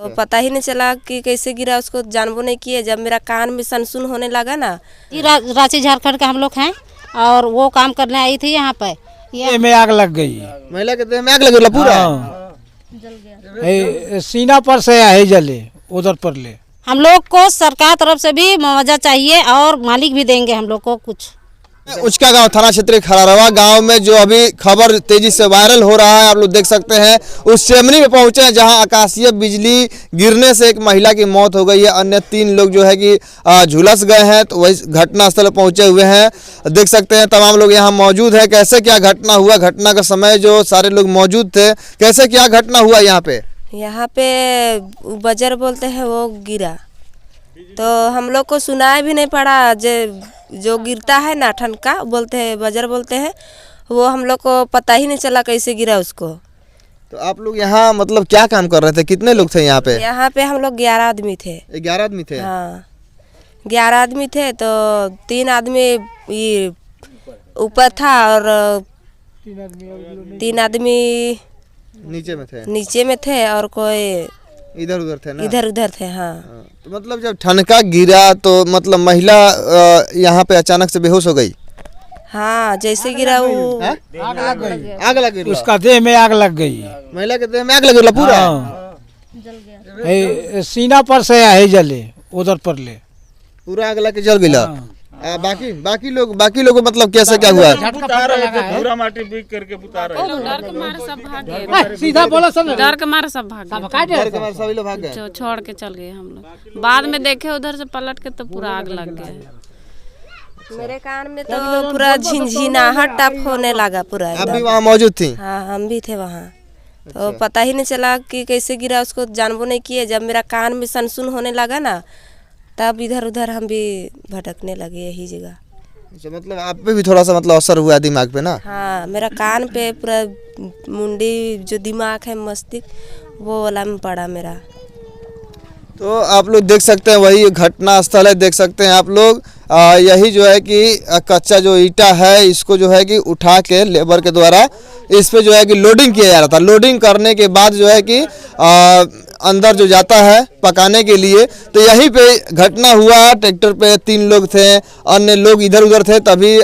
तो पता ही नहीं चला कि कैसे गिरा, उसको जानबो नहीं किए। जब मेरा कान में सनसुन होने लगा ना। रांची झारखंड का हम लोग हैं और वो काम करने आई थी यहाँ पे, ये में आग लग गई। महिला के देह में आग लग पूरा जल गया, सीना पर से है जले उधर पर ले। हम लोग को सरकार तरफ से भी मुआवजा चाहिए और मालिक भी देंगे हम लोग को कुछ। उचका गांव थाना क्षेत्र खरारवा गांव में जो अभी खबर तेजी से वायरल हो रहा है, आप लोग देख सकते हैं उस चेमनी में पहुंचे हैं जहां आकाशीय बिजली गिरने से एक महिला की मौत हो गई है। अन्य 3 लोग जो है कि झुलस गए हैं। तो वही घटनास्थल पहुंचे हुए हैं, देख सकते हैं तमाम लोग यहां मौजूद है। कैसे क्या घटना हुआ, घटना का समय जो सारे लोग मौजूद थे, कैसे क्या घटना हुआ यहाँ पे बजर बोलते हैं वो गिरा, तो हम लोग को सुनाई भी नहीं पड़ा। जो गिरता है ना ठनका बोलते हैं, बजर बोलते हैं, वो हम लोग को पता ही नहीं चला कैसे गिरा उसको। तो आप लोग यहाँ मतलब क्या काम कर रहे थे, कितने लोग थे यहाँ पे? यहाँ पे हम लोग 11 आदमी थे। 11 आदमी थे? हाँ 11 आदमी थे। तो 3 आदमी ये ऊपर था और 3 आदमी नीचे में थे और कोई इधर उधर थे ना? इधर उधर थे। हाँ तो मतलब जब ठनका गिरा तो मतलब महिला यहाँ पे अचानक से बेहोश हो गई? हाँ जैसे गिरा वो आग लग गई, उसका देह में आग लग गई। महिला के देह में आग लग गई पूरा जल गया, सीना पर से है जले उधर पर ले, पूरा आग लग के जल गया। बाकी लोग मतलब कैसे क्या हुआ? पूरा माटी बीक करके बुता रहे, डर के मारे सब भाग गए। सीधा बोला सब, डर के मारे सब भाग गए, सभी लोग भाग गए, छोड़ के चल गए। हम लोग बाद में देखे उधर से पलट के तो पूरा आग लग गया। मेरे कान में तो पूरा झिनझिनाहट टाइप होने लगा पूरा। आप भी वहाँ मौजूद थी? हाँ हम भी थे वहाँ। तो पता ही नहीं चला कि कैसे गिरा, उसको जानबो नहीं किए। जब मेरा कान में सनसुन होने लगा ना, तब इधर उधर हम भी भटकने लगे यही जगह। अच्छा, मतलब आप पे भी थोड़ा सा मतलब असर हुआ दिमाग पे ना? हाँ मेरा कान पे पूरा मुंडी जो दिमाग है मस्तिष्क वो वाला में पड़ा मेरा। तो आप लोग देख सकते हैं वही घटना स्थल है, देख सकते हैं आप लोग। यही जो है कि कच्चा जो ईटा है इसको जो है कि उठा के लेबर के द्वारा इस पे जो है कि लोडिंग किया जा रहा था। लोडिंग करने के बाद जो है कि अंदर जो जाता है पकाने के लिए, तो यहीं पे घटना हुआ। ट्रैक्टर पे 3 लोग थे, अन्य लोग इधर उधर थे। तभी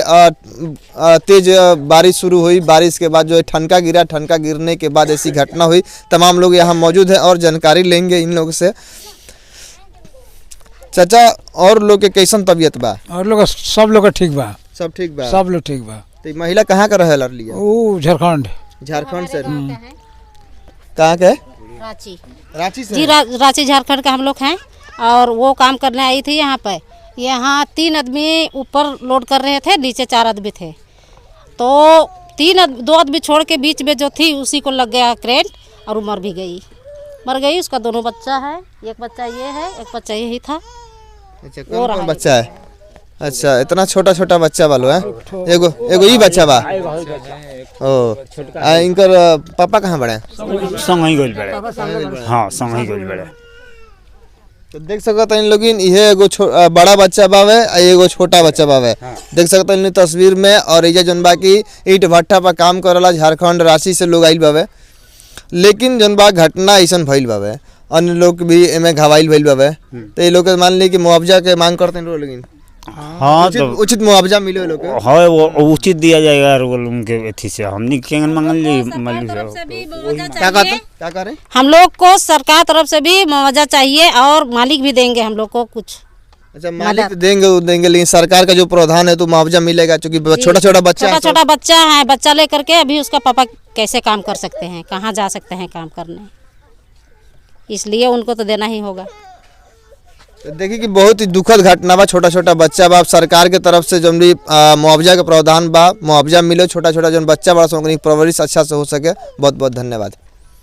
तेज बारिश शुरू हुई। बारिश के बाद जो है ठनका गिरा, ठनका गिरने के बाद ऐसी घटना हुई। तमाम लोग यहाँ मौजूद हैं और जानकारी लेंगे इन लोगों से। चाचा और लोग के कैसन तबीयत बा? और लोग सब लोग ठीक बा, सब ठीक बा, सब लोग ठीक बा। तो महिला कहाँ का रहे लिया? वो झारखंड से। कहाँ के? रांची से। जी रांची झारखंड का हम लोग हैं और वो काम करने आई थी यहाँ पे। यहाँ 3 आदमी ऊपर लोड कर रहे थे, नीचे 4 आदमी थे। तो 2 आदमी छोड़ के बीच में जो थी उसी को लग गया करंट और वो मर गई। उसका 2 बच्चा है, एक बच्चा ये है, एक बच्चा यही था। अच्छा, कौन बच्चा है? अच्छा, इतना छोटा छोटा बच्चा वालो है? एगो ही बच्चा बा। ओ इनकर पापा कहाँ बड़े? संगही गइल बड़े। हाँ संगही गइल बड़े। तो देख सकते हैं इन लोग, ये एगो बड़ा बच्चा बावे, एगो छोटा बच्चा बावे। देख सकते हैं इन तस्वीर में। और ये जन बाकी ईट भट्टा पर काम करला झारखंड रांची से लोग आइल बावे, लेकिन जन बा घटना ऐसा भइल बावे, अन्य लोग भी एमे घायल भइल बावे। तो ये लोग मान ली कि मुआवजा के मांग करते हैं लेकिन हाँ उचित मुआवजा मिले लोग के? हाँ वो उचित दिया जाएगा उनके अथी से। हमने क्या मांगल क्या करें? हम लोग को सरकार तरफ से भी मुआवजा चाहिए और मालिक भी देंगे हम लोग को कुछ। अच्छा, मालिक देंगे लेकिन सरकार का जो प्रावधान है तो मुआवजा मिलेगा, क्योंकि छोटा छोटा बच्चा है। बच्चा लेकर के अभी उसका पापा कैसे काम कर सकते हैं, कहाँ जा सकते हैं काम करने, इसलिए उनको तो देना ही होगा। तो देखिए कि बहुत ही दुखद घटना बा। छोटा छोटा बच्चा बा, सरकार के तरफ से जो भी मुआवजा का प्रावधान बा, मुआवजा मिले। छोटा छोटा जो बच्चा बड़ा परवरिश अच्छा से हो सके। बहुत बहुत धन्यवाद।